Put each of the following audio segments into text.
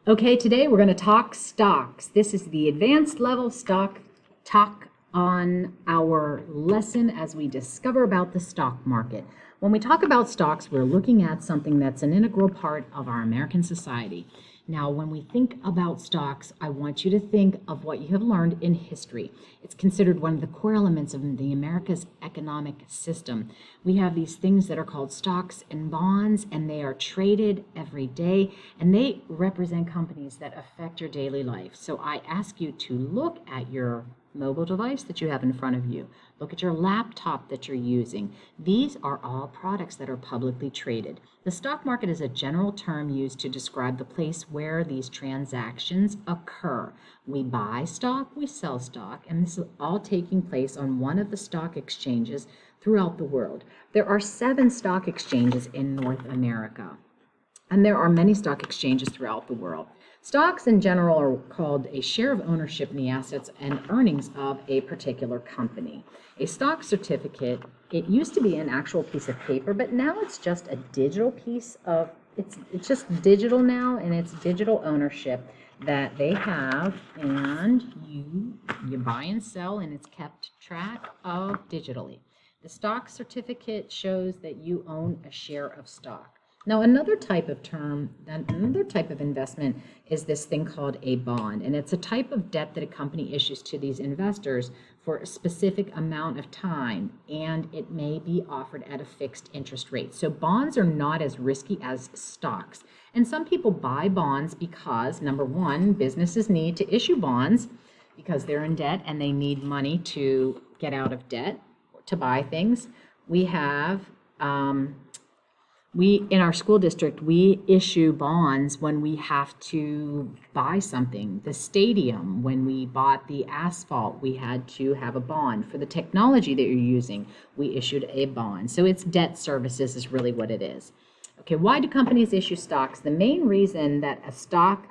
Okay, today we're going to talk stocks. This is the advanced level stock talk on our lesson as we discover about the stock market. When we talk about stocks, we're looking at something that's an integral part of our American society. Now, when we think about stocks, I want you to think of what you have learned in history. It's considered one of the core elements of the America's economic system. We have these things that are called stocks and bonds, and they are traded every day, and they represent companies that affect your daily life. So I ask you to look at your mobile device that you have in front of you. Look at your laptop that you're using. These are all products that are publicly traded. The stock market is a general term used to describe the place where these transactions occur. We buy stock, we sell stock, and this is all taking place on one of the stock exchanges throughout the world. There are 7 stock exchanges in North America, and there are many stock exchanges throughout the world. Stocks in general are called a share of ownership in the assets and earnings of a particular company. A stock certificate, it used to be an actual piece of paper, but now it's just a digital piece of, it's just digital now, and it's digital ownership that they have, and you buy and sell, and it's kept track of digitally. The stock certificate shows that you own a share of stock. Now, another type of investment is this thing called a bond, and it's a type of debt that a company issues to these investors for a specific amount of time, and it may be offered at a fixed interest rate. So bonds are not as risky as stocks. And some people buy bonds because, number one, businesses need to issue bonds because they're in debt and they need money to get out of debt, to buy things. We have in our school district, we issue bonds when we have to buy something. The stadium, when we bought the asphalt, we had to have a bond. For the technology that you're using, we issued a bond. So it's debt services is really what it is. Okay, why do companies issue stocks? The main reason that a stock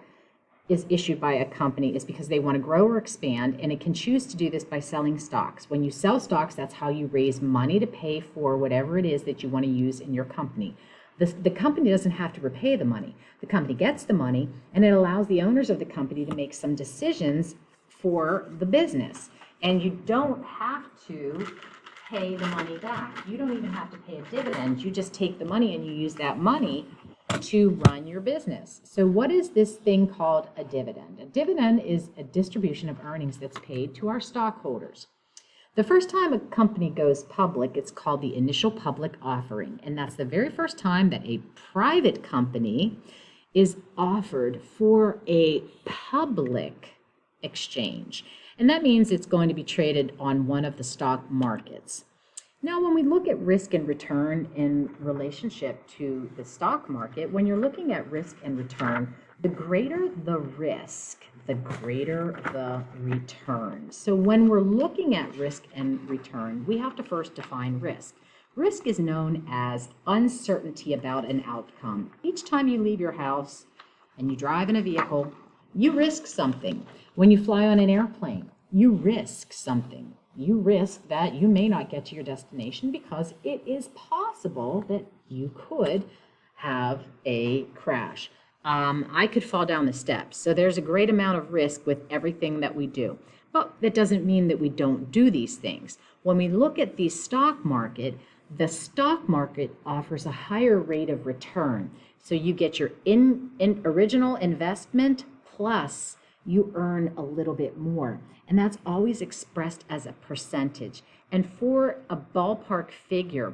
is issued by a company is because they want to grow or expand, and it can choose to do this by selling stocks. When you sell stocks, that's how you raise money to pay for whatever it is that you want to use in your company. The company doesn't have to repay the money. The company gets the money, and it allows the owners of the company to make some decisions for the business. And you don't have to pay the money back. You don't even have to pay a dividend. You just take the money and you use that money to run your business. So what is this thing called a dividend? A dividend is a distribution of earnings that's paid to our stockholders. The first time a company goes public, it's called the initial public offering, and that's the very first time that a private company is offered for a public exchange. And that means it's going to be traded on one of the stock markets. Now, when we look at risk and return in relationship to the stock market, when you're looking at risk and return, the greater the risk, the greater the return. So when we're looking at risk and return, we have to first define risk. Risk is known as uncertainty about an outcome. Each time you leave your house and you drive in a vehicle, you risk something. When you fly on an airplane, you risk something. You risk that you may not get to your destination because it is possible that you could have a crash. I could fall down the steps. So there's a great amount of risk with everything that we do. But that doesn't mean that we don't do these things. When we look at the stock market offers a higher rate of return. So you get your original investment plus you earn a little bit more. And that's always expressed as a percentage. And for a ballpark figure,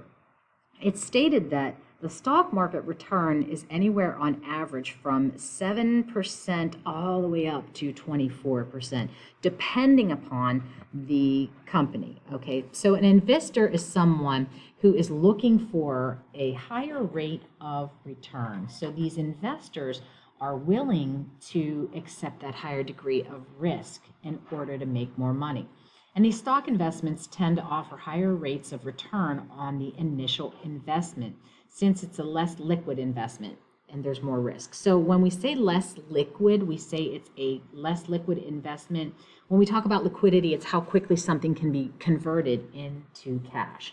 it's stated that the stock market return is anywhere on average from 7% all the way up to 24%, depending upon the company. Okay, so an investor is someone who is looking for a higher rate of return. So these investors are willing to accept that higher degree of risk in order to make more money. And these stock investments tend to offer higher rates of return on the initial investment since it's a less liquid investment and there's more risk. So when we say less liquid, we say it's a less liquid investment. When we talk about liquidity, it's how quickly something can be converted into cash.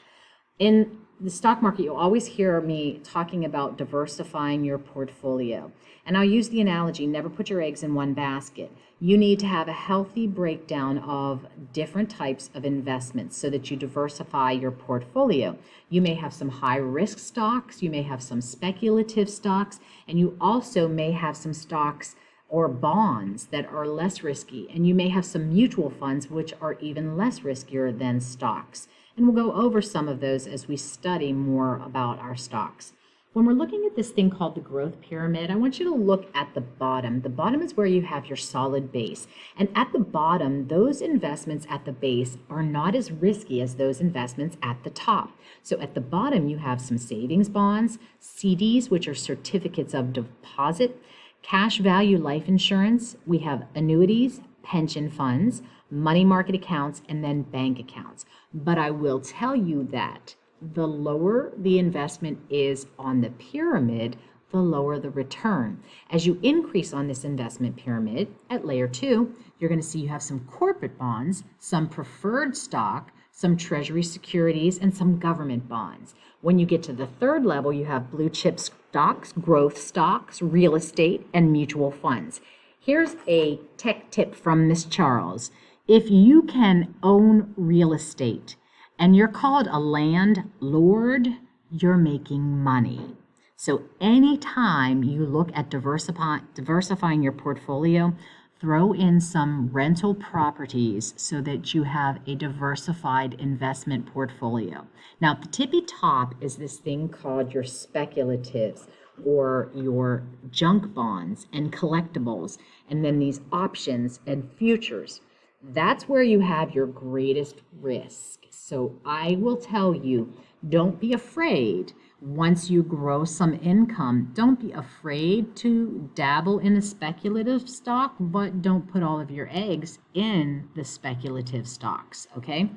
In the stock market, you'll always hear me talking about diversifying your portfolio. And I'll use the analogy, never put your eggs in one basket. You need to have a healthy breakdown of different types of investments so that you diversify your portfolio. You may have some high risk stocks, you may have some speculative stocks, and you also may have some stocks or bonds that are less risky. And you may have some mutual funds which are even less riskier than stocks. And we'll go over some of those as we study more about our stocks. When we're looking at this thing called the growth pyramid, I want you to look at the bottom. The bottom is where you have your solid base. And at the bottom, those investments at the base are not as risky as those investments at the top. So at the bottom, you have some savings bonds, CDs, which are certificates of deposit, cash value life insurance. We have annuities, pension funds, money market accounts, and then bank accounts. But I will tell you that the lower the investment is on the pyramid, the lower the return. As you increase on this investment pyramid at layer 2, you're going to see you have some corporate bonds, some preferred stock, some treasury securities, and some government bonds. When you get to the third level, you have blue chip stocks, growth stocks, real estate, and mutual funds. Here's a tech tip from Miss Charles. If you can own real estate and you're called a landlord, you're making money. So anytime you look at diversifying your portfolio, throw in some rental properties so that you have a diversified investment portfolio. Now, at the tippy top is this thing called your speculatives or your junk bonds and collectibles, and then these options and futures. That's where you have your greatest risk. So I will tell you, don't be afraid. Once you grow some income, don't be afraid to dabble in a speculative stock, but don't put all of your eggs in the speculative stocks, okay?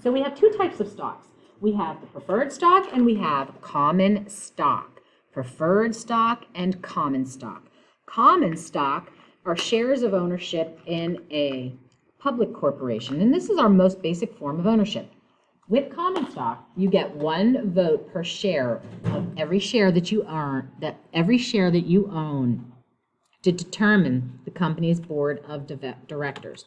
So we have two types of stocks. We have the preferred stock and we have common stock. Preferred stock and common stock. Common stock are shares of ownership in a public corporation, and this is our most basic form of ownership. With common stock, you get one vote per share of every share that you own, to determine the company's board of directors.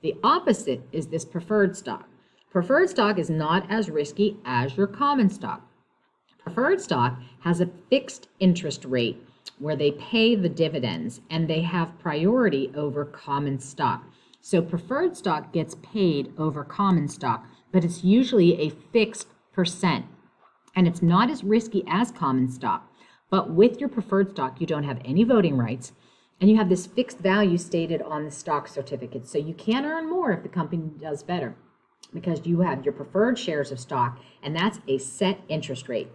The opposite is this preferred stock. Preferred stock is not as risky as your common stock. Preferred stock has a fixed interest rate where they pay the dividends and they have priority over common stock. So preferred stock gets paid over common stock, but it's usually a fixed percent. And it's not as risky as common stock. But with your preferred stock, you don't have any voting rights, and you have this fixed value stated on the stock certificate. So you can earn more if the company does better because you have your preferred shares of stock, and that's a set interest rate.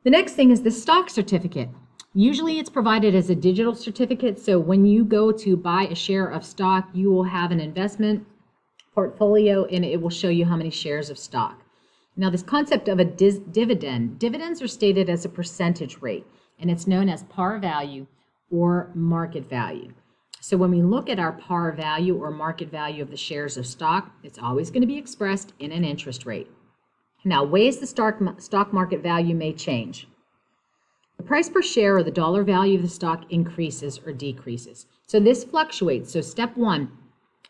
The next thing is the stock certificate. Usually it's provided as a digital certificate, so when you go to buy a share of stock, you will have an investment portfolio and it will show you how many shares of stock. Now, this concept of a dividends are stated as a percentage rate, and it's known as par value or market value. So when we look at our par value or market value of the shares of stock, it's always going to be expressed in an interest rate. Now, ways the stock market value may change. The price per share or the dollar value of the stock increases or decreases. So this fluctuates. So step one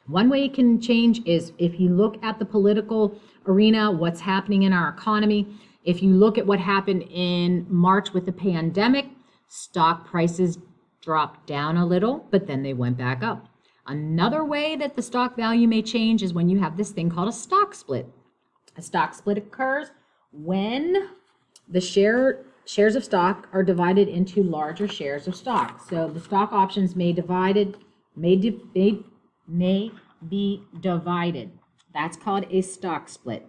way it can change is if you look at the political arena, what's happening in our economy. If you look at what happened in March with the pandemic, stock prices dropped down a little, but then they went back up. Another way that the stock value may change is when you have this thing called a stock split. A stock split occurs when the shares of stock are divided into larger shares of stock. So the stock options may be divided. That's called a stock split.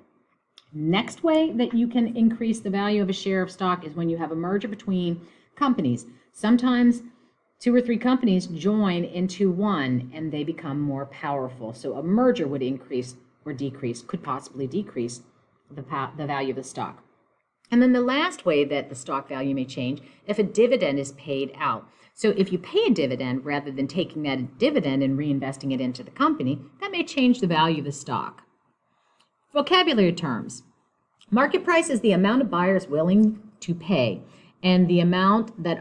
Next way that you can increase the value of a share of stock is when you have a merger between companies. Sometimes 2 or 3 companies join into one and they become more powerful. So a merger would increase or decrease, could possibly decrease the value of the stock. And then the last way that the stock value may change, if a dividend is paid out. So if you pay a dividend rather than taking that dividend and reinvesting it into the company, that may change the value of the stock. Vocabulary terms. Market price is the amount a buyer is willing to pay and the amount that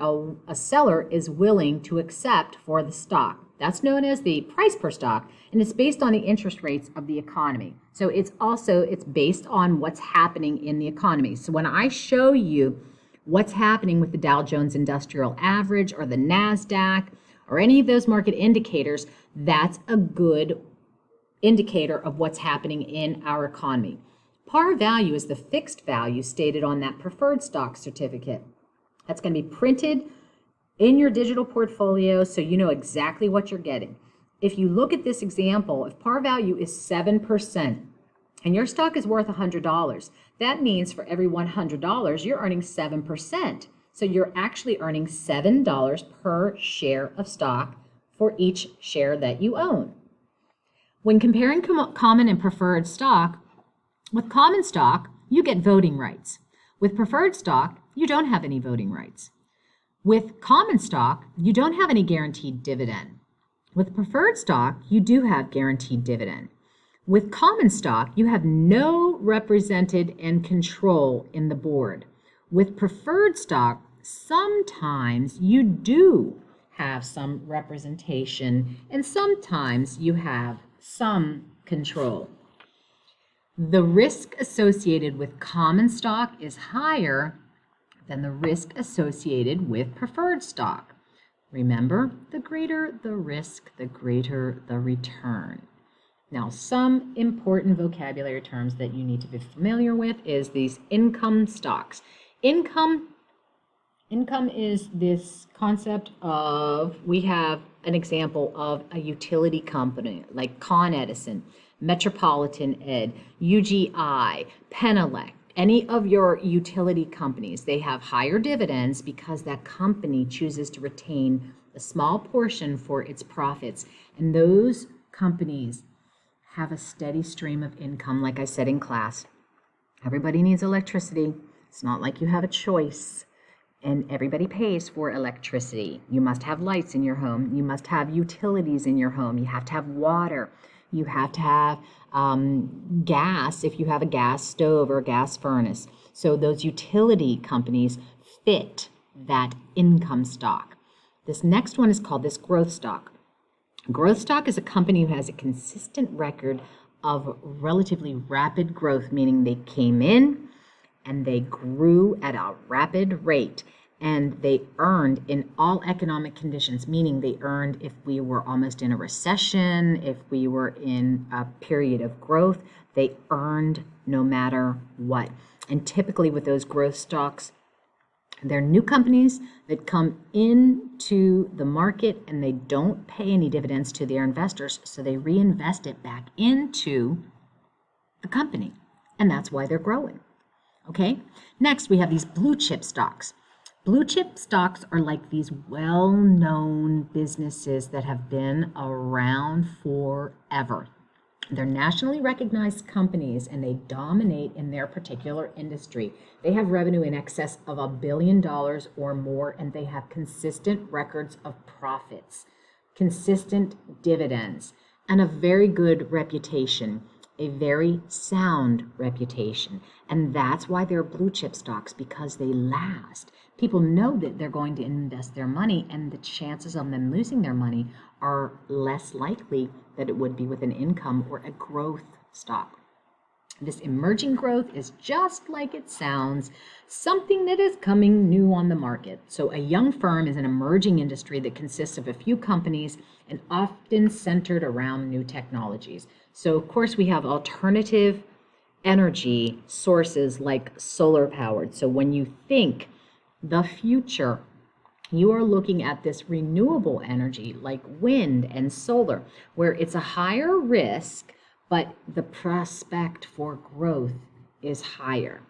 a seller is willing to accept for the stock. That's known as the price per stock, and it's based on the interest rates of the economy. So it's based on what's happening in the economy. So when I show you what's happening with the Dow Jones Industrial Average or the NASDAQ or any of those market indicators, that's a good indicator of what's happening in our economy. Par value is the fixed value stated on that preferred stock certificate. That's going to be printed in your digital portfolio so you know exactly what you're getting. If you look at this example, if par value is 7% and your stock is worth $100, that means for every $100, you're earning 7%. So you're actually earning $7 per share of stock for each share that you own. When comparing common and preferred stock, with common stock, you get voting rights. With preferred stock, you don't have any voting rights. With common stock, you don't have any guaranteed dividend. With preferred stock, you do have guaranteed dividend. With common stock, you have no represented and control in the board. With preferred stock, sometimes you do have some representation and sometimes you have some control. The risk associated with common stock is higher than the risk associated with preferred stock. Remember, the greater the risk, the greater the return. Now, some important vocabulary terms that you need to be familiar with is these income stocks. Income is this concept of, we have an example of a utility company like Con Edison, Metropolitan Ed, UGI, Penelec, any of your utility companies. They have higher dividends because that company chooses to retain a small portion for its profits. And those companies have a steady stream of income, like I said in class. Everybody needs electricity. It's not like you have a choice. And everybody pays for electricity. You must have lights in your home. You must have utilities in your home. You have to have water. You have to have gas if you have a gas stove or a gas furnace. So those utility companies fit that income stock. This next one is called this growth stock. Growth stock is a company who has a consistent record of relatively rapid growth, meaning they came in and they grew at a rapid rate. And they earned in all economic conditions, meaning they earned if we were almost in a recession, if we were in a period of growth, they earned no matter what. And typically with those growth stocks, they're new companies that come into the market and they don't pay any dividends to their investors, so they reinvest it back into the company. And that's why they're growing. Okay? Next, we have these blue chip stocks. Blue chip stocks are like these well-known businesses that have been around forever. They're nationally recognized companies and they dominate in their particular industry. They have revenue in excess of $1 billion or more, and they have consistent records of profits, consistent dividends, and a very good reputation, a very sound reputation. And that's why they're blue chip stocks, because they last. People know that they're going to invest their money, and the chances of them losing their money are less likely than it would be with an income or a growth stock. This emerging growth is just like it sounds, something that is coming new on the market. So a young firm is an emerging industry that consists of a few companies and often centered around new technologies. So of course we have alternative energy sources like solar powered. So when you think the future, you are looking at this renewable energy like wind and solar, where it's a higher risk, but the prospect for growth is higher.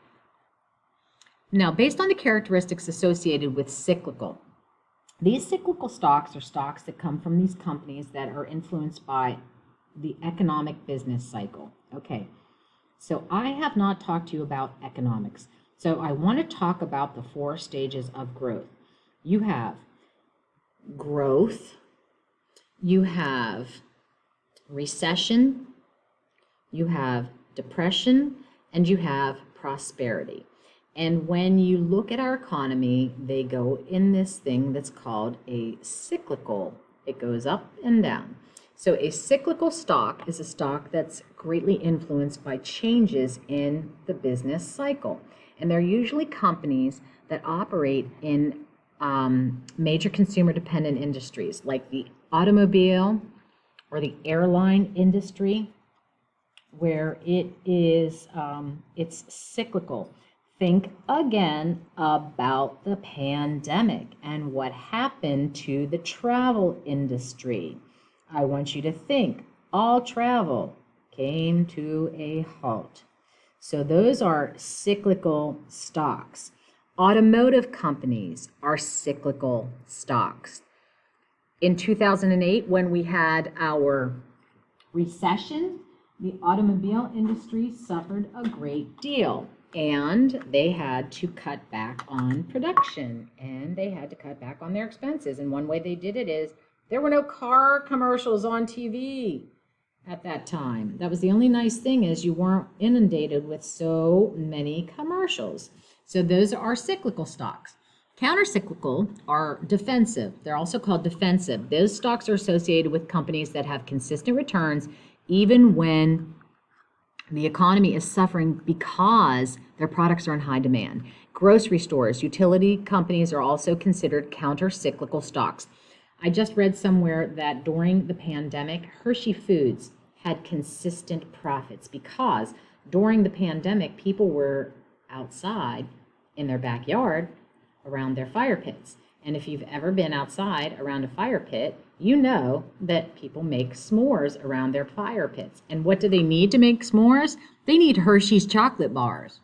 Now, based on the characteristics associated with cyclical, these cyclical stocks are stocks that come from these companies that are influenced by the economic business cycle. Okay, so I have not talked to you about economics. So I want to talk about the 4 stages of growth. You have growth, you have recession, you have depression, and you have prosperity. And when you look at our economy, they go in this thing that's called a cyclical. It goes up and down. So a cyclical stock is a stock that's greatly influenced by changes in the business cycle. And they're usually companies that operate in major consumer dependent industries like the automobile or the airline industry, where it is it's cyclical. Think again about the pandemic and what happened to the travel industry. I want you to think all travel came to a halt. So those are cyclical stocks. Automotive companies are cyclical stocks. In 2008, when we had our recession, the automobile industry suffered a great deal, and they had to cut back on production, and they had to cut back on their expenses. And one way they did it is there were no car commercials on TV at that time. That was the only nice thing, is you weren't inundated with so many commercials. So those are cyclical stocks. Countercyclical are defensive. They're also called defensive. Those stocks are associated with companies that have consistent returns even when the economy is suffering because their products are in high demand. Grocery stores, utility companies are also considered countercyclical stocks. I just read somewhere that during the pandemic, Hershey Foods had consistent profits because during the pandemic, people were outside in their backyard around their fire pits. And if you've ever been outside around a fire pit, you know that people make s'mores around their fire pits. And what do they need to make s'mores? They need Hershey's chocolate bars.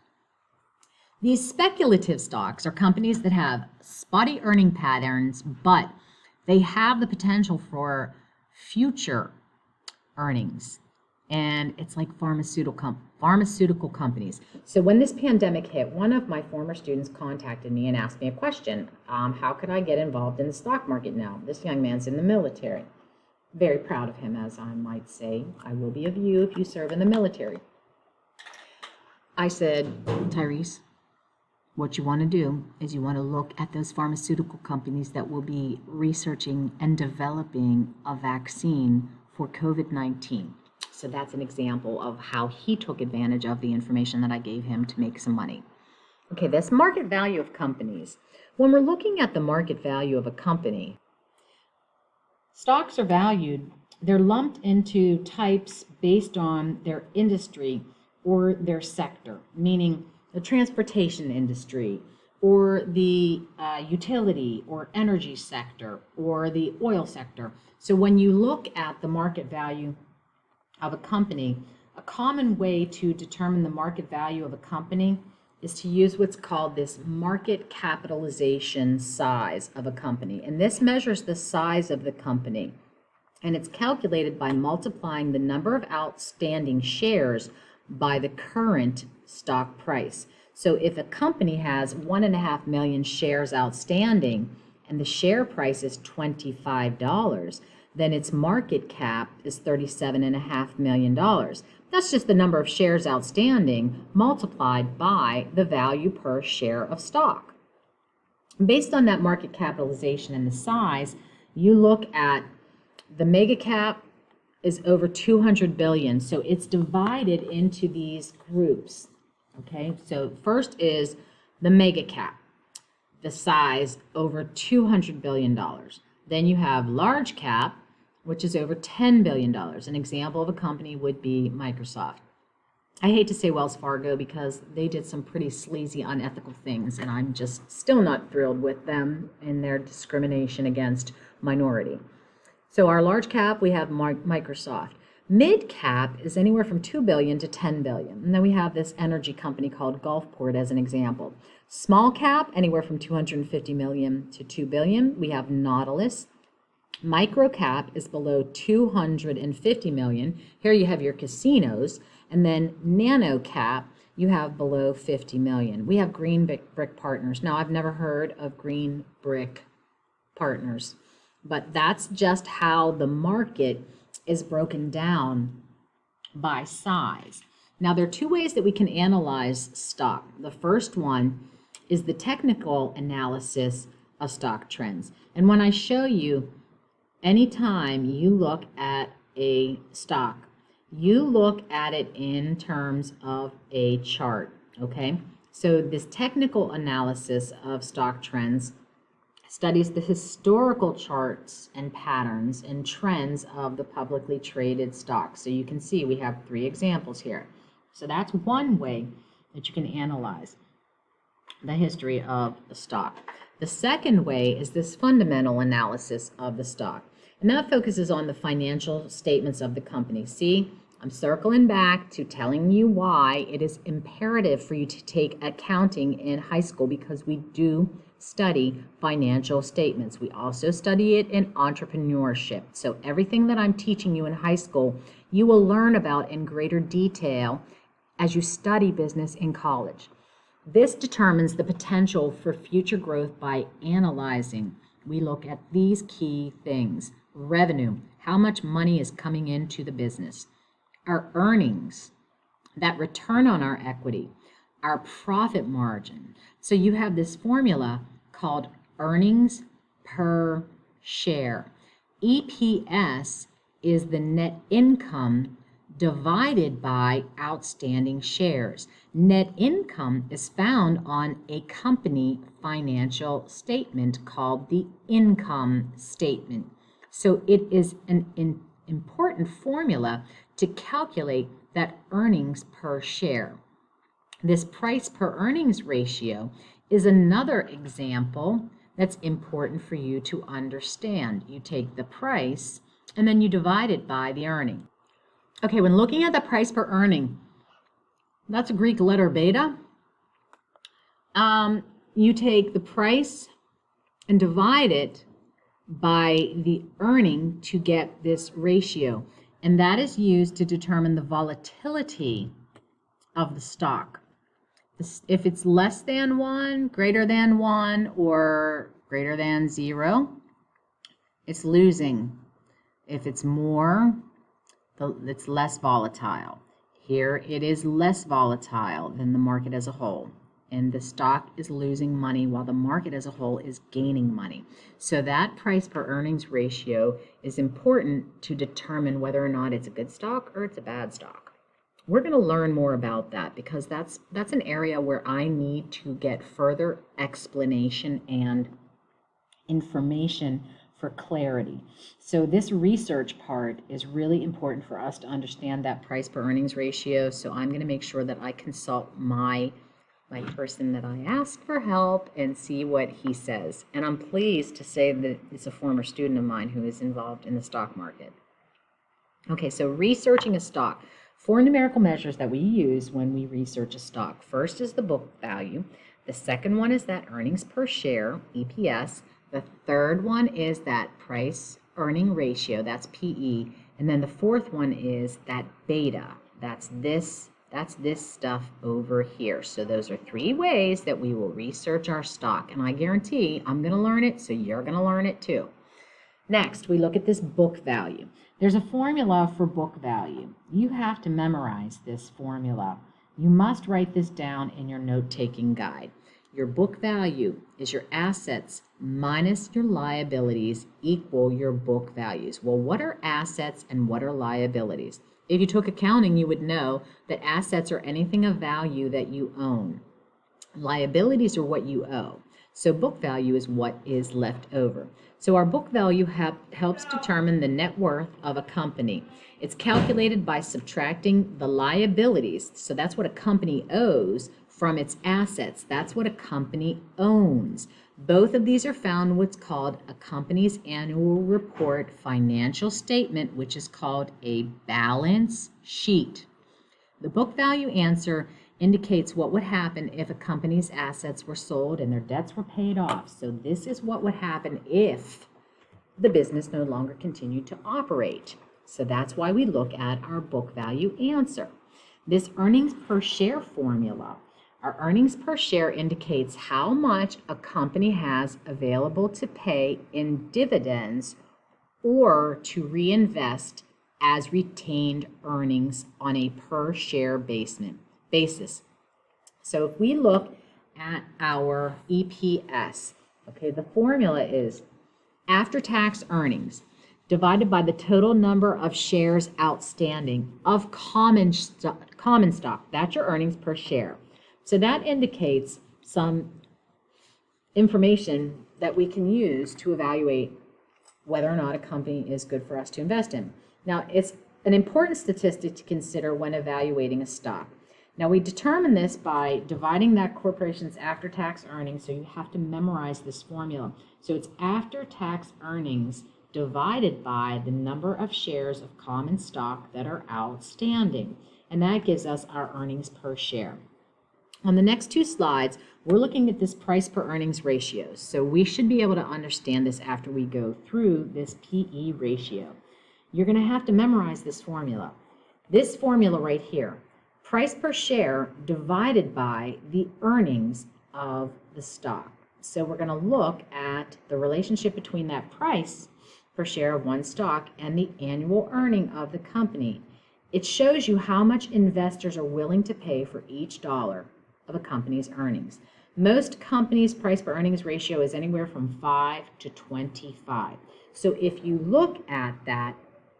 These speculative stocks are companies that have spotty earning patterns, but they have the potential for future earnings. And it's like pharmaceutical companies. So when this pandemic hit, one of my former students contacted me and asked me a question. How could I get involved in the stock market now? This young man's in the military. Very proud of him, as I might say. I will be of you if you serve in the military. I said, Tyrese, what you want to do is you want to look at those pharmaceutical companies that will be researching and developing a vaccine for COVID-19. So that's an example of how he took advantage of the information that I gave him to make some money. Okay, this market value of companies. When we're looking at the market value of a company, stocks are valued, they're lumped into types based on their industry or their sector, meaning the transportation industry or the utility or energy sector or the oil sector. So when you look at the market value of a company, a common way to determine the market value of a company is to use what's called this market capitalization size of a company. And this measures the size of the company. And it's calculated by multiplying the number of outstanding shares by the current stock price. So if a company has 1.5 million shares outstanding and the share price is $25, then its market cap is $37.5 million. That's just the number of shares outstanding multiplied by the value per share of stock. Based on that market capitalization and the size, you look at the mega cap is over 200 billion. So it's divided into these groups. Okay, so first is the mega cap, the size over $200 billion. Then you have large cap, which is over $10 billion. An example of a company would be Microsoft. I hate to say Wells Fargo because they did some pretty sleazy, unethical things, and I'm just still not thrilled with them and their discrimination against minority. So our large cap, we have Microsoft. Mid cap is anywhere from 2 billion to 10 billion. And then we have this energy company called Gulfport as an example. Small cap, anywhere from 250 million to 2 billion. We have Nautilus. Micro cap is below 250 million. Here you have your casinos. And then nano cap, you have below 50 million. We have Green Brick Partners. Now, I've never heard of Green Brick Partners, but that's just how the market is broken down by size. Now, there are two ways that we can analyze stock. The first one is the technical analysis of stock trends. And when I show you, anytime you look at a stock, you look at it in terms of a chart, okay? So this technical analysis of stock trends studies the historical charts and patterns and trends of the publicly traded stocks. So you can see we have 3 examples here. So that's one way that you can analyze the history of the stock. The second way is this fundamental analysis of the stock, and that focuses on the financial statements of the company. See, I'm circling back to telling you why it is imperative for you to take accounting in high school, because we do study financial statements. We also study it in entrepreneurship. So everything that I'm teaching you in high school, you will learn about in greater detail as you study business in college. This determines the potential for future growth by analyzing. We look at these key things: revenue, how much money is coming into the business, our earnings, that return on our equity, our profit margin. So you have this formula called earnings per share. EPS is the net income divided by outstanding shares. Net income is found on a company financial statement called the income statement. So it is an important formula to calculate that earnings per share. This price per earnings ratio is another example that's important for you to understand. You take the price and then you divide it by the earning. Okay, when looking at the price per earning, that's a Greek letter beta. You take the price and divide it by the earning to get this ratio. And that is used to determine the volatility of the stock. If it's less than 1, greater than 1, or greater than 0, it's losing. If it's more, it's less volatile. Here it is less volatile than the market as a whole, and the stock is losing money while the market as a whole is gaining money. So that price per earnings ratio is important to determine whether or not it's a good stock or it's a bad stock. We're going to learn more about that, because that's an area where I need to get further explanation and information for clarity. So this research part is really important for us to understand that price per earnings ratio. So I'm going to make sure that I consult my person that I asked for help and see what he says. And I'm pleased to say that it's a former student of mine who is involved in the stock market. Okay, so researching a stock. 4 numerical measures that we use when we research a stock. First is the book value. The second one is that earnings per share, EPS. The third one is that price earning ratio, that's PE. And then the fourth one is that beta. That's this stuff over here. So those are 3 ways that we will research our stock. And I guarantee I'm going to learn it, so you're going to learn it too. Next, we look at this book value. There's a formula for book value. You have to memorize this formula. You must write this down in your note-taking guide. Your book value is your assets minus your liabilities equal your book values. Well, what are assets and what are liabilities? If you took accounting, you would know that assets are anything of value that you own. Liabilities are what you owe. So book value is what is left over. So our book value helps determine the net worth of a company. It's calculated by subtracting the liabilities. So that's what a company owes from its assets. That's what a company owns. Both of these are found in what's called a company's annual report financial statement, which is called a balance sheet. The book value answer indicates what would happen if a company's assets were sold and their debts were paid off. So this is what would happen if the business no longer continued to operate. So that's why we look at our book value answer. This earnings per share formula, our earnings per share indicates how much a company has available to pay in dividends or to reinvest as retained earnings on a per share basis. So if we look at our EPS, okay, the formula is after-tax earnings divided by the total number of shares outstanding of common stock. That's your earnings per share. So that indicates some information that we can use to evaluate whether or not a company is good for us to invest in. Now, it's an important statistic to consider when evaluating a stock. Now, we determine this by dividing that corporation's after-tax earnings, so you have to memorize this formula. So it's after-tax earnings divided by the number of shares of common stock that are outstanding, and that gives us our earnings per share. On the next two slides, we're looking at this price per earnings ratio. So we should be able to understand this after we go through this PE ratio. You're going to have to memorize this formula. This formula right here, price per share divided by the earnings of the stock. So we're going to look at the relationship between that price per share of one stock and the annual earning of the company. It shows you how much investors are willing to pay for each dollar of a company's earnings. Most companies' price per earnings ratio is anywhere from 5 to 25. So if you look at that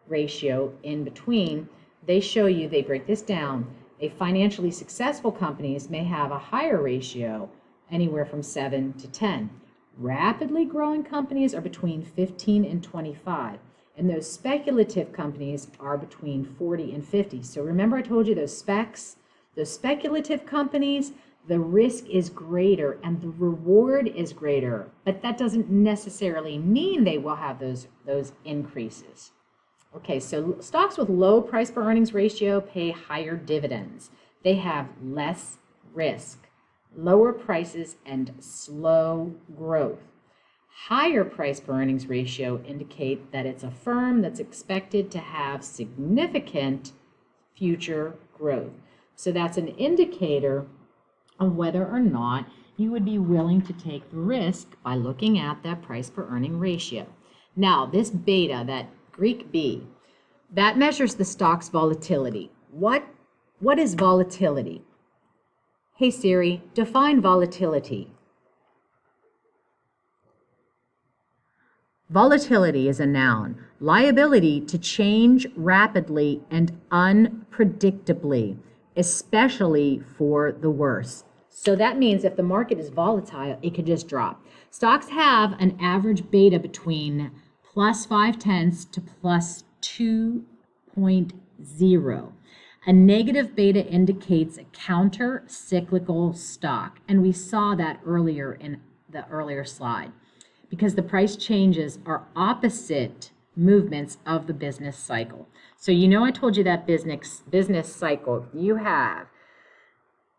ratio in between, they break this down. A financially successful companies may have a higher ratio, anywhere from 7 to 10. Rapidly growing companies are between 15 and 25. And those speculative companies are between 40 and 50. So remember I told you those speculative companies, the risk is greater and the reward is greater, but that doesn't necessarily mean they will have those increases. Okay, so stocks with low price per earnings ratio pay higher dividends. They have less risk, lower prices, and slow growth. Higher price per earnings ratio indicate that it's a firm that's expected to have significant future growth. So that's an indicator of whether or not you would be willing to take the risk by looking at that price per earning ratio. Now, this beta, that Greek B, that measures the stock's volatility. What is volatility? Hey Siri, define volatility. Volatility is a noun, liability to change rapidly and unpredictably, especially for the worse. So that means if the market is volatile, it could just drop. Stocks have an average beta between plus 0.5 to plus 2.0. A negative beta indicates a counter-cyclical stock, and we saw that earlier in the earlier slide, because the price changes are opposite movements of the business cycle. So you know I told you that business cycle, you have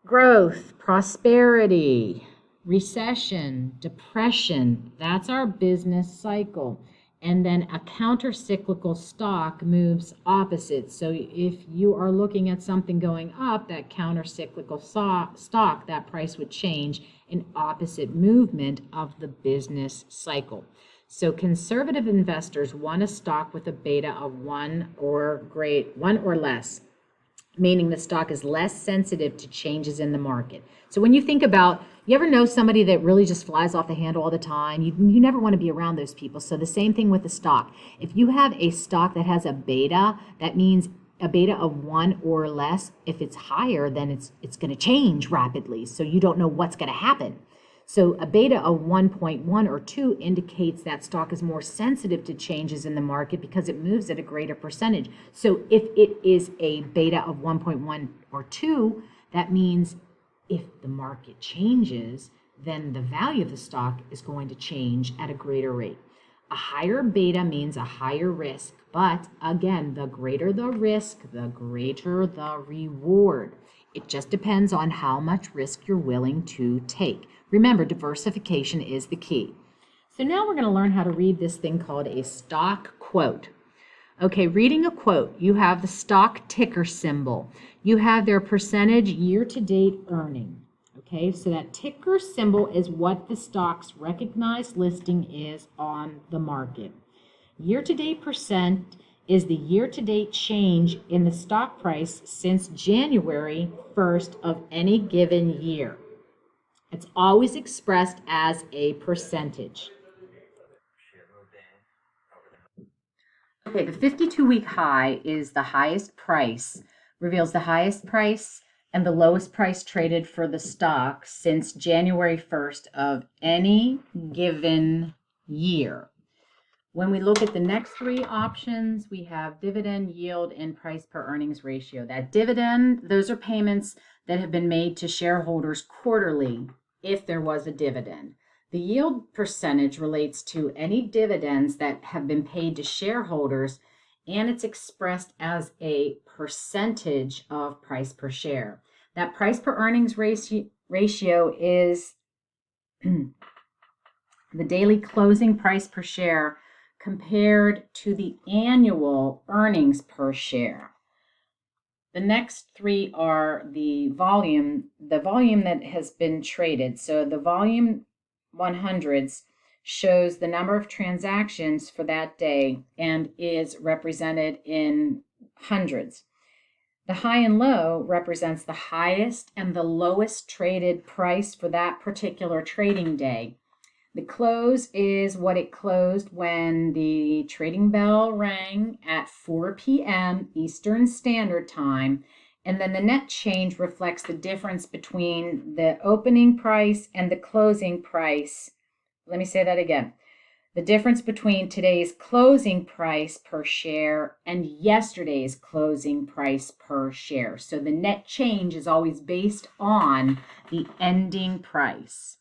growth, prosperity, recession, depression. That's our business cycle. And then a counter-cyclical stock moves opposite. So if you are looking at something going up, that counter-cyclical stock, that price would change in opposite movement of the business cycle. So conservative investors want a stock with a beta of 1 or less, meaning the stock is less sensitive to changes in the market. So when you think about, you ever know somebody that really just flies off the handle all the time? You never want to be around those people. So the same thing with the stock. If you have a stock that has a beta, that means a beta of 1 or less. If it's higher, then it's going to change rapidly. So you don't know what's going to happen. So a beta of 1.1 or 2 indicates that stock is more sensitive to changes in the market because it moves at a greater percentage. So if it is a beta of 1.1 or 2, that means if the market changes, then the value of the stock is going to change at a greater rate. A higher beta means a higher risk, but again, the greater the risk, the greater the reward. It just depends on how much risk you're willing to take. Remember, diversification is the key. So now we're going to learn how to read this thing called a stock quote. Okay, reading a quote, you have the stock ticker symbol. You have their percentage year-to-date earning. Okay, so that ticker symbol is what the stock's recognized listing is on the market. Year-to-date percent is the year-to-date change in the stock price since January 1st of any given year. It's always expressed as a percentage. Okay, the 52-week high is the highest price, reveals the highest price and the lowest price traded for the stock since January 1st of any given year. When we look at the next three options, we have dividend, yield, and price per earnings ratio. That dividend, those are payments that have been made to shareholders quarterly if there was a dividend. The yield percentage relates to any dividends that have been paid to shareholders, and it's expressed as a percentage of price per share. That price per earnings ratio is the daily closing price per share compared to the annual earnings per share. The next three are the volume that has been traded. So the volume 100s shows the number of transactions for that day and is represented in hundreds. The high and low represents the highest and the lowest traded price for that particular trading day. The close is what it closed when the trading bell rang at 4 p.m. Eastern Standard Time. And then the net change reflects the difference between the opening price and the closing price. Let me say that again. The difference between today's closing price per share and yesterday's closing price per share. So the net change is always based on the ending price.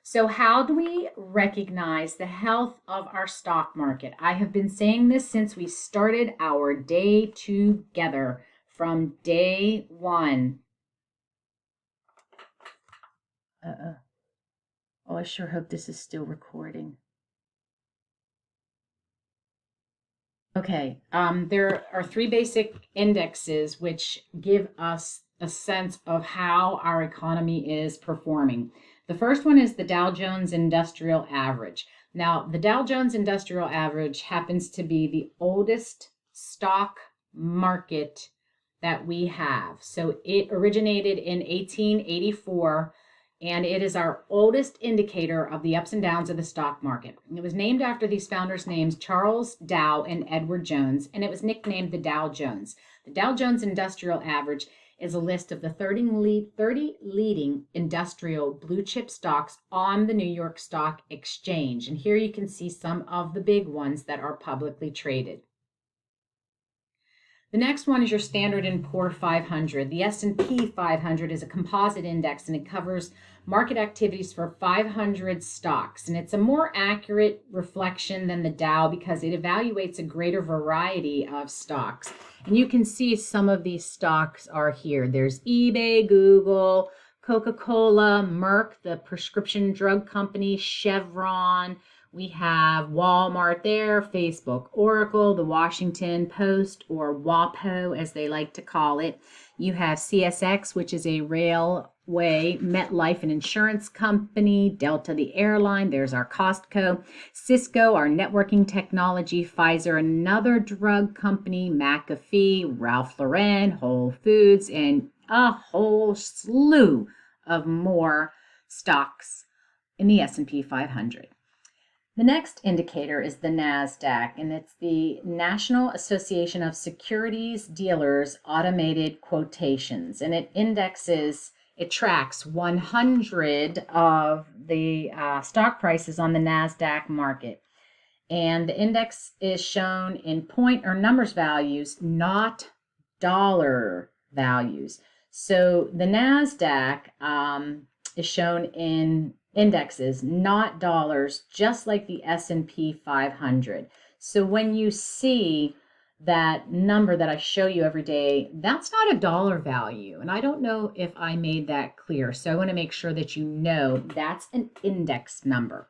So how do we recognize the health of our stock market? I have been saying this since we started our day together, from day one. Oh, I sure hope this is still recording. Okay, there are three basic indexes which give us a sense of how our economy is performing. The first one is the Dow Jones Industrial Average. Now, the Dow Jones Industrial Average happens to be the oldest stock market that we have. So it originated in 1884, and it is our oldest indicator of the ups and downs of the stock market. It was named after these founders' names, Charles Dow and Edward Jones, and it was nicknamed the Dow Jones. The Dow Jones Industrial Average is a list of the 30 leading industrial blue chip stocks on the New York Stock Exchange. And here you can see some of the big ones that are publicly traded. The next one is your Standard & Poor's 500. The S&P 500 is a composite index, and it covers market activities for 500 stocks. And it's a more accurate reflection than the Dow because it evaluates a greater variety of stocks. And you can see some of these stocks are here. There's eBay, Google, Coca-Cola, Merck, the prescription drug company, Chevron. We have Walmart there, Facebook, Oracle, the Washington Post, or WAPO as they like to call it. You have CSX, which is a railway, MetLife, an insurance company, Delta, the airline. There's our Costco, Cisco, our networking technology, Pfizer, another drug company, McAfee, Ralph Lauren, Whole Foods, and a whole slew of more stocks in the S&P 500. The next indicator is the NASDAQ, and it's the National Association of Securities Dealers Automated Quotations, and it tracks 100 of the stock prices on the NASDAQ market. And the index is shown in point or numbers values, not dollar values. So the NASDAQ is shown in indexes, not dollars, just like the S&P 500. So when you see that number that I show you every day, that's not a dollar value. And I don't know if I made that clear. So I want to make sure that you know that's an index number.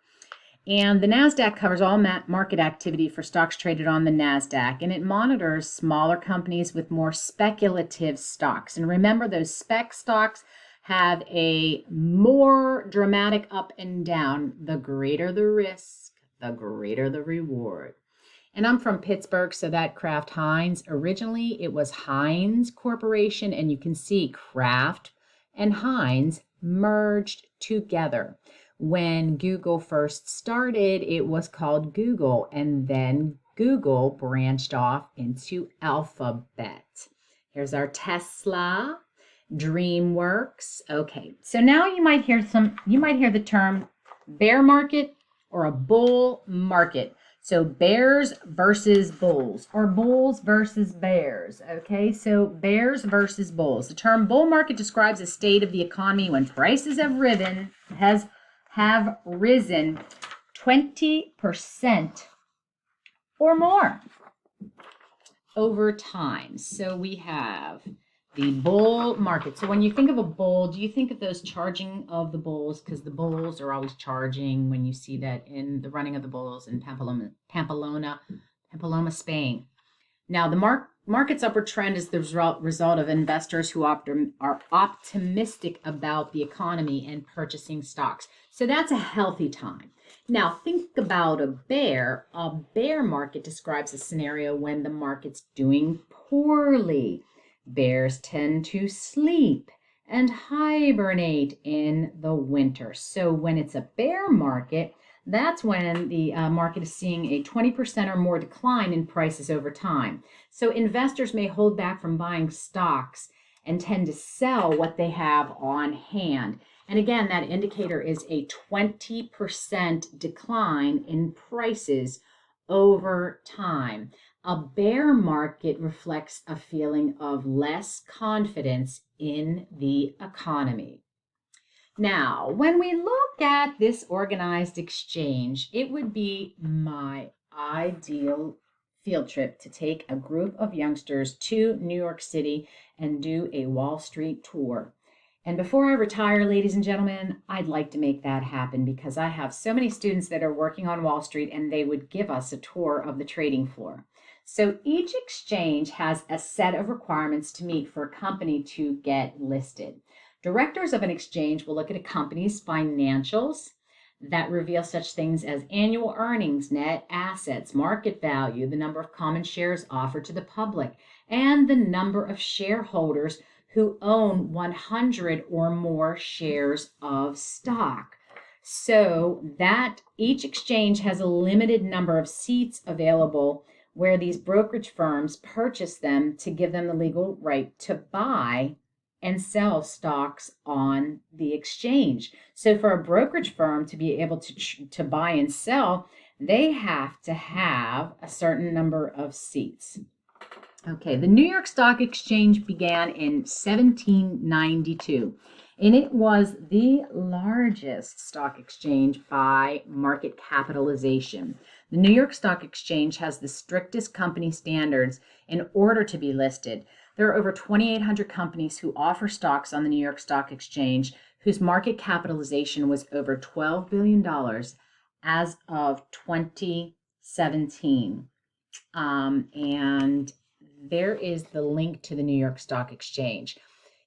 And the NASDAQ covers all market activity for stocks traded on the NASDAQ, and it monitors smaller companies with more speculative stocks. And remember, those spec stocks have a more dramatic up and down. The greater the risk, the greater the reward. And I'm from Pittsburgh, so that Kraft Heinz, originally it was Heinz Corporation, and you can see Kraft and Heinz merged together. When Google first started, it was called Google, and then Google branched off into Alphabet. Here's our Tesla, DreamWorks. Okay, so now you might hear the term bear market or a bull market. So bears versus bulls, or bulls versus bears. Okay, so bears versus bulls. The term bull market describes a state of the economy when prices have risen 20% or more over time. So we have the bull market. So when you think of a bull, do you think of those charging of the bulls? Because the bulls are always charging when you see that in the running of the bulls in Pamplona, Spain. Now, the market's upward trend is the result of investors who are optimistic about the economy and purchasing stocks. So that's a healthy time. Now, think about a bear. A bear market describes a scenario when the market's doing poorly. Bears tend to sleep and hibernate in the winter. So when it's a bear market, that's when the market is seeing a 20% or more decline in prices over time. So investors may hold back from buying stocks and tend to sell what they have on hand. And again, that indicator is a 20% decline in prices over time. A bear market reflects a feeling of less confidence in the economy. Now, when we look at this organized exchange, it would be my ideal field trip to take a group of youngsters to New York City and do a Wall Street tour. And before I retire, ladies and gentlemen, I'd like to make that happen because I have so many students that are working on Wall Street and they would give us a tour of the trading floor. So each exchange has a set of requirements to meet for a company to get listed. Directors of an exchange will look at a company's financials that reveal such things as annual earnings, net assets, market value, the number of common shares offered to the public, and the number of shareholders who own 100 or more shares of stock. So that each exchange has a limited number of seats available where these brokerage firms purchase them to give them the legal right to buy and sell stocks on the exchange. So for a brokerage firm to be able to buy and sell, they have to have a certain number of seats. Okay, the New York Stock Exchange began in 1792, and it was the largest stock exchange by market capitalization. The New York Stock Exchange has the strictest company standards in order to be listed. There are over 2,800 companies who offer stocks on the New York Stock Exchange whose market capitalization was over $12 billion as of 2017. And there is the link to the New York Stock Exchange.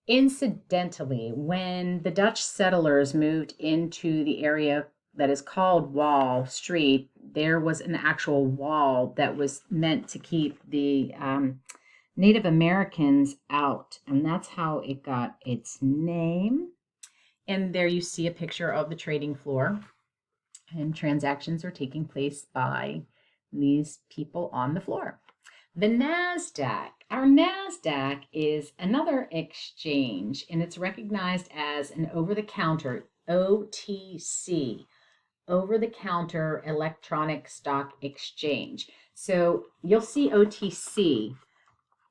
Incidentally, when the Dutch settlers moved into the area that is called Wall Street, there was an actual wall that was meant to keep the Native Americans out, and that's how it got its name. And there you see a picture of the trading floor, and transactions are taking place by these people on the floor. The NASDAQ. Our NASDAQ is another exchange, and it's recognized as an over-the-counter, OTC, over-the-counter electronic stock exchange. So you'll see OTC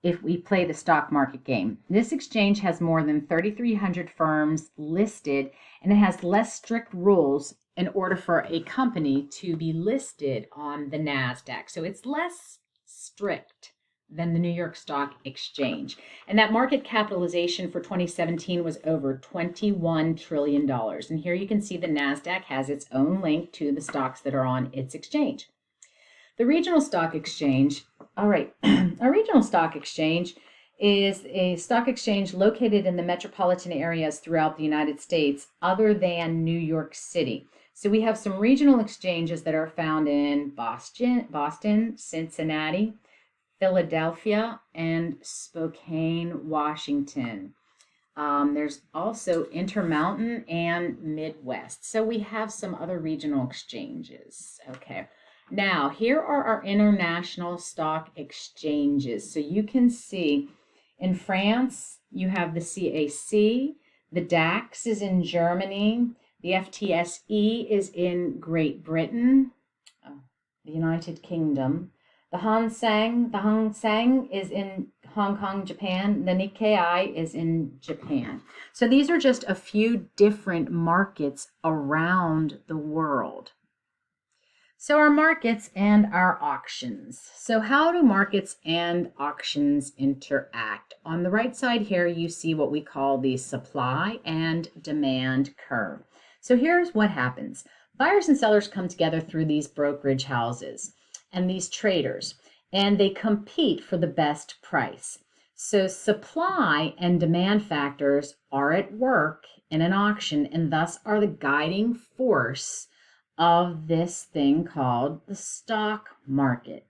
if we play the stock market game. This exchange has more than 3,300 firms listed, and it has less strict rules in order for a company to be listed on the NASDAQ. So it's less strict than the New York Stock Exchange. And that market capitalization for 2017 was over $21 trillion. And here you can see the NASDAQ has its own link to the stocks that are on its exchange. The regional stock exchange, all right, a regional stock exchange is a stock exchange located in the metropolitan areas throughout the United States other than New York City. So we have some regional exchanges that are found in Boston, Cincinnati, Philadelphia, and Spokane, Washington. There's also Intermountain and Midwest. So we have some other regional exchanges. Okay. Now, here are our international stock exchanges. So you can see in France, you have the CAC, the DAX is in Germany, the FTSE is in Great Britain, the United Kingdom. The Hang Seng is in Hong Kong, Japan. The Nikkei is in Japan. So these are just a few different markets around the world. So our markets and our auctions. So how do markets and auctions interact? On the right side here, you see what we call the supply and demand curve. So here's what happens. Buyers and sellers come together through these brokerage houses and these traders, and they compete for the best price. So supply and demand factors are at work in an auction and thus are the guiding force of this thing called the stock market.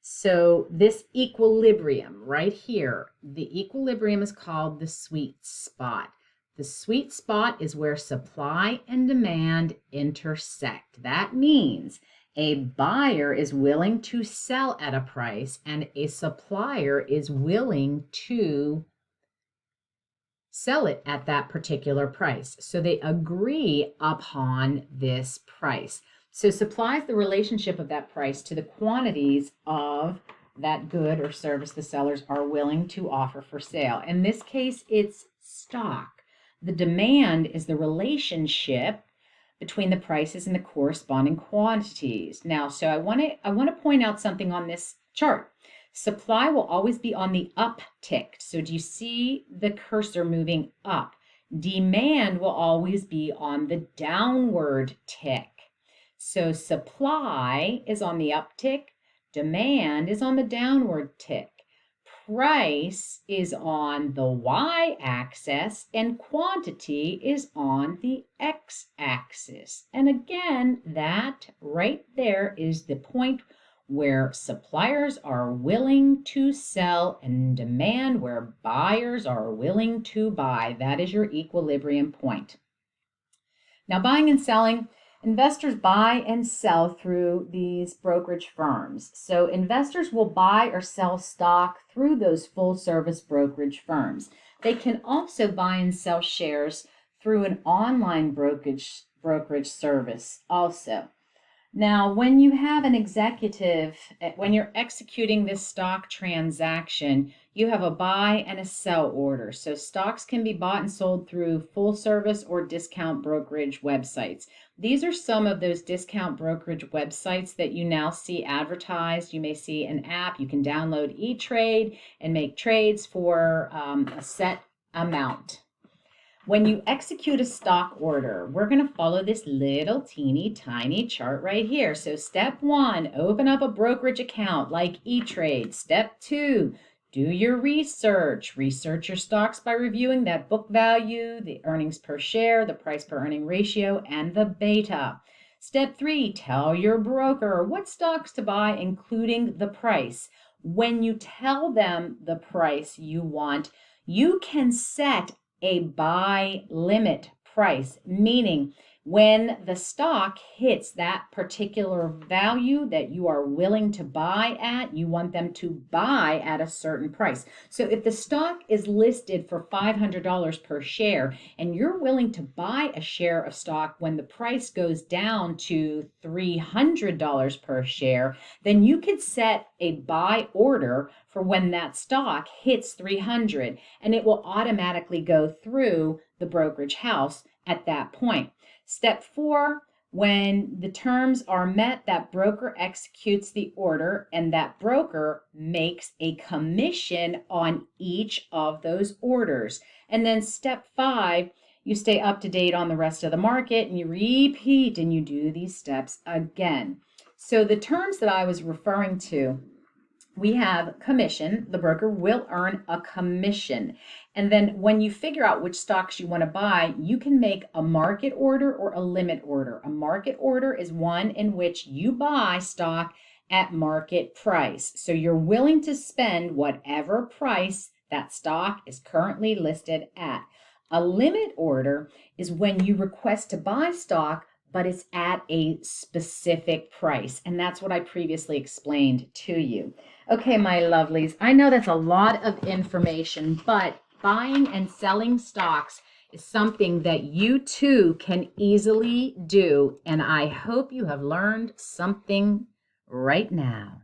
So this equilibrium right here, the equilibrium is called the sweet spot. The sweet spot is where supply and demand intersect. That means a buyer is willing to sell at a price and a supplier is willing to sell it at that particular price. So they agree upon this price. So supply is the relationship of that price to the quantities of that good or service the sellers are willing to offer for sale. In this case, it's stock. The demand is the relationship between the prices and the corresponding quantities. Now, so I want to point out something on this chart. Supply will always be on the uptick. So do you see the cursor moving up? Demand will always be on the downward tick. So supply is on the uptick, demand is on the downward tick. Price is on the y-axis and quantity is on the x-axis. And again, that right there is the point where suppliers are willing to sell and demand where buyers are willing to buy. That is your equilibrium point. Now, buying and selling, investors buy and sell through these brokerage firms. So investors will buy or sell stock through those full service brokerage firms. They can also buy and sell shares through an online brokerage service also. Now, when you have an executive, when you're executing this stock transaction, you have a buy and a sell order. So stocks can be bought and sold through full service or discount brokerage websites. These are some of those discount brokerage websites that you now see advertised. You may see an app. You can download E-Trade and make trades for a set amount. When you execute a stock order, we're going to follow this little teeny tiny chart right here. So step 1, open up a brokerage account like E-Trade. Step 2, do your research. Research your stocks by reviewing that book value, the earnings per share, the price per earning ratio, and the beta. Step 3, tell your broker what stocks to buy, including the price. When you tell them the price you want, you can set a buy limit price, meaning when the stock hits that particular value that you are willing to buy at, you want them to buy at a certain price. So if the stock is listed for $500 per share and you're willing to buy a share of stock when the price goes down to $300 per share, then you could set a buy order for when that stock hits 300 and it will automatically go through the brokerage house at that point. Step 4, when the terms are met, that broker executes the order and that broker makes a commission on each of those orders. And then step 5, you stay up to date on the rest of the market and you repeat and you do these steps again. So the terms that I was referring to we have commission. The broker will earn a commission. And then when you figure out which stocks you want to buy, you can make a market order or a limit order. A market order is one in which you buy stock at market price. So you're willing to spend whatever price that stock is currently listed at. A limit order is when you request to buy stock, but it's at a specific price. And that's what I previously explained to you. Okay, my lovelies, I know that's a lot of information, but buying and selling stocks is something that you too can easily do. And I hope you have learned something right now.